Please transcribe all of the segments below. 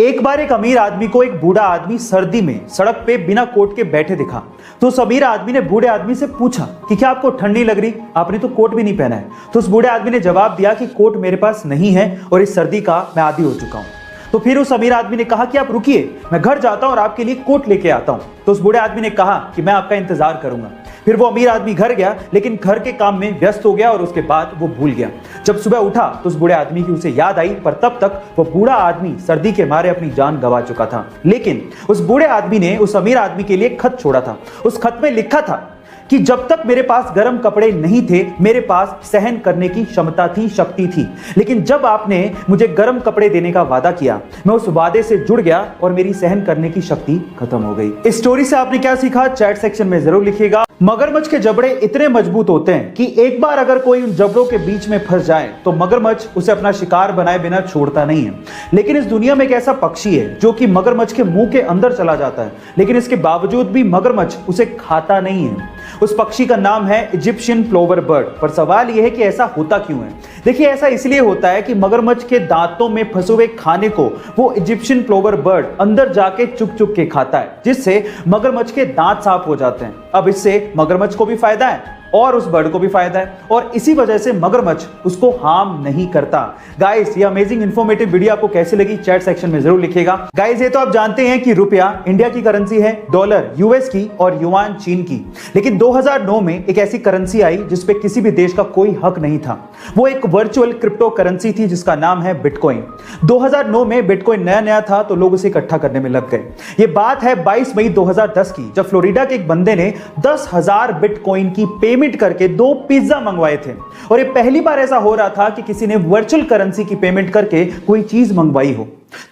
एक बार एक अमीर आदमी को एक बूढ़ा आदमी सर्दी में सड़क पे बिना कोट के बैठे दिखा। तो उस अमीर आदमी ने बूढ़े आदमी से पूछा कि क्या आपको ठंडी लग रही, आपने तो कोट भी नहीं पहना है। तो उस बूढ़े आदमी ने जवाब दिया कि कोट मेरे पास नहीं है और इस सर्दी का मैं आदी हो चुका हूं। तो फिर उस अमीर आदमी ने कहा कि आप रुकिए, मैं घर जाता हूं और आपके लिए कोट लेके आता हूं। तो उस बूढ़े आदमी ने कहा कि मैं आपका इंतजार करूंगा। फिर वो अमीर आदमी घर गया, लेकिन घर के काम में व्यस्त हो गया और उसके बाद वो भूल गया। जब सुबह उठा तो उस बूढ़े आदमी की उसे याद आई, पर तब तक वो बूढ़ा आदमी सर्दी के मारे अपनी जान गंवा चुका था। लेकिन उस बूढ़े आदमी ने उस अमीर आदमी के लिए खत छोड़ा था। उस खत में लिखा था कि जब तक मेरे पास गर्म कपड़े नहीं थे, मेरे पास सहन करने की क्षमता थी, शक्ति थी। लेकिन जब आपने मुझे गर्म कपड़े देने का वादा किया, मैं उस वादे से जुड़ गया और मेरी सहन करने की शक्ति खत्म हो गई। इस स्टोरी से आपने क्या सीखा, चैट सेक्शन में जरूर लिखिएगा। मगरमच्छ के जबड़े इतने मजबूत होते हैं कि एक बार अगर कोई उन जबड़ों के बीच में फंस जाए तो मगरमच्छ उसे अपना शिकार बनाए बिना छोड़ता नहीं है। लेकिन इस दुनिया में एक ऐसा पक्षी है जो कि मगरमच्छ के मुंह के अंदर चला जाता है, लेकिन इसके बावजूद भी मगरमच्छ उसे खाता नहीं है। उस पक्षी का नाम है इजिप्शियन प्लोवर बर्ड। पर सवाल यह है कि ऐसा होता क्यों है। देखिए, ऐसा इसलिए होता है कि मगरमच्छ के दांतों में फंसे हुए खाने को वो इजिप्शियन प्लोवर बर्ड अंदर जाके चुग चुग के खाता है, जिससे मगरमच्छ के दांत साफ हो जाते हैं। अब इससे मगरमच्छ को भी फायदा है और उस बर्ड को भी फायदा है, और इसी वजह से मगरमच्छ उसको हार्म नहीं करता। गाइस, ये अमेजिंग इंफॉर्मेटिव वीडियो आपको कैसे लगी, चैट सेक्शन में जरूर लिखिएगा। गाइस, ये तो आप जानते हैं कि रुपया इंडिया की करेंसी है, डॉलर यूएस की और युआन चीन की। लेकिन 2009 में एक ऐसी करेंसी आई जिसपे किसी भी देश का कोई हक नहीं था। वो एक वर्चुअल क्रिप्टो करेंसी थी जिसका नाम है बिटकॉइन। 2009 में बिटकॉइन नया नया था तो लोग उसे इकट्ठा करने में लग गए। ये बात है 22 मई 2010 की, जब फ्लोरिडा के एक बंदे ने 10,000 बिटकॉइन की पेमेंट करके 2 पिज्जा मंगवाए थे। और ये पहली बार ऐसा हो रहा था कि किसी ने वर्चुअल करेंसी की पेमेंट करके कोई चीज मंगवाई हो।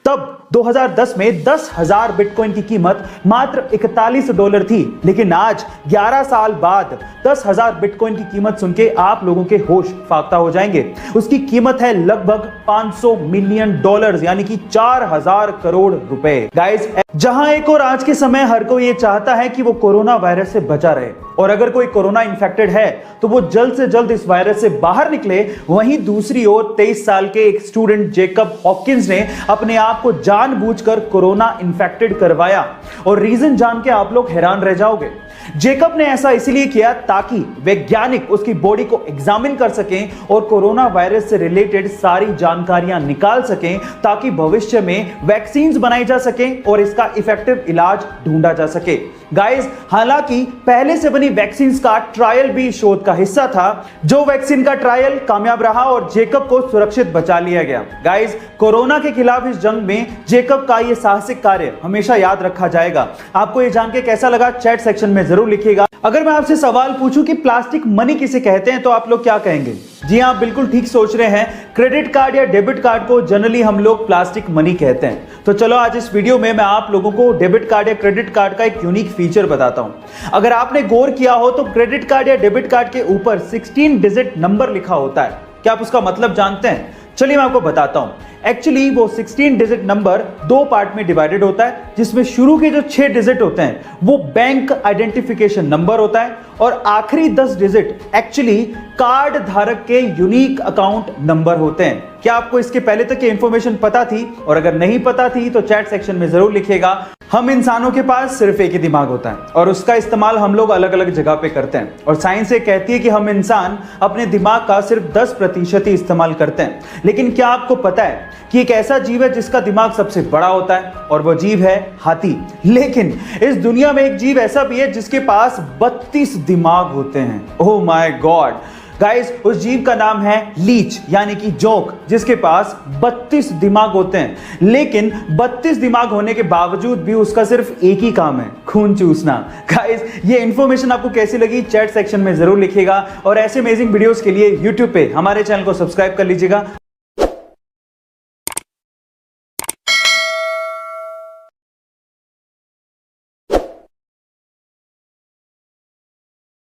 तब 2010 में 10,000 बिटकॉइन की कीमत मात्र $41 थी। लेकिन आज 11 साल बाद 10,000 बिटकॉइन की कीमत सुन के आप लोगों के होश फाख्ता हो जाएंगे। उसकी कीमत है लगभग $500 मिलियन, यानी कि 4,000 करोड़ रुपए। गाइस, जहां एक और आज के समय हर कोई ये चाहता है कि वो कोरोना वायरस से बचा रहे, और अगर कोई कोरोना इन्फेक्टेड है तो वो जल्द से जल्द इस वायरस से बाहर निकले, वहीं दूसरी ओर 23 साल के एक स्टूडेंट जेकब हॉकिंस ने अपने आप को जानबूझकर कोरोना इन्फेक्टेड करवाया। और रीजन जान के आप लोग हैरान रह जाओगे। जेकब ने ऐसा इसलिए किया ताकि वैज्ञानिक उसकी बॉडी को एग्जामिन कर सकें और कोरोना वायरस से रिलेटेड सारी जानकारियां निकाल सकें, ताकि भविष्य में वैक्सीन्स बनाई जा सकें और इसका इफेक्टिव इलाज ढूंढा जा सके। गाइस, हालांकि पहले से बनी वैक्सीन्स का ट्रायल भी शोध का हिस्सा था। जो वैक्सीन का ट्रायल कामयाब रहा और जेकब को सुरक्षित बचा लिया गया। गाइस, कोरोना के खिलाफ इस जंग में जेकब का यह साहसिक कार्य हमेशा याद रखा जाएगा। आपको यह जान के कैसा लगा, चैट सेक्शन में जरूर लिखिएगा। अगर मैं आपसे सवाल पूछूं कि प्लास्टिक मनी किसे कहते हैं तो आप लोग क्या कहेंगे? जी हां, बिल्कुल ठीक सोच रहे हैं। क्रेडिट कार्ड या डेबिट कार्ड को जनरली हम लोग प्लास्टिक मनी कहते हैं। तो चलो आज इस वीडियो में मैं आप लोगों को डेबिट कार्ड या क्रेडिट कार्ड का एक यूनिक फीचर बताता हूं। अगर आपने गौर किया हो तो क्रेडिट कार्ड या डेबिट कार्ड के ऊपर 16 डिजिट नंबर लिखा होता है। क्या आप उसका मतलब जानते हैं? चलिए मैं आपको बताता हूं। एक्चुअली वो 16 डिजिट नंबर 2 पार्ट में डिवाइडेड होता है, जिसमें शुरू के जो 6 डिजिट होते हैं वो बैंक आइडेंटिफिकेशन नंबर होता है, और आखिरी 10 डिजिट एक्चुअली कार्ड धारक के यूनिक अकाउंट नंबर होते हैं। क्या आपको इसके पहले तक की इंफॉर्मेशन पता थी? और अगर नहीं पता थी तो चैट सेक्शन में जरूर लिखिएगा। हम इंसानों के पास सिर्फ एक ही दिमाग होता है और उसका इस्तेमाल हम लोग अलग अलग जगह पे करते हैं, और साइंस ये कहती है कि हम इंसान अपने दिमाग का सिर्फ 10% ही इस्तेमाल करते हैं। लेकिन क्या आपको पता है कि एक ऐसा जीव है जिसका दिमाग सबसे बड़ा होता है, और वो जीव है हाथी। लेकिन इस दुनिया में एक जीव ऐसा भी है जिसके पास 32 दिमाग होते हैं। ओह माय गॉड गाइस, उस जीव का नाम है लीच, यानी कि जोक, जिसके पास 32 दिमाग होते हैं। लेकिन 32 दिमाग होने के बावजूद भी उसका सिर्फ एक ही काम है, खून चूसना। गाइस, ये इंफॉर्मेशन आपको कैसी लगी, चैट सेक्शन में जरूर लिखिएगा। और ऐसे अमेजिंग वीडियोस के लिए यूट्यूब पे हमारे चैनल को सब्सक्राइब कर लीजिएगा।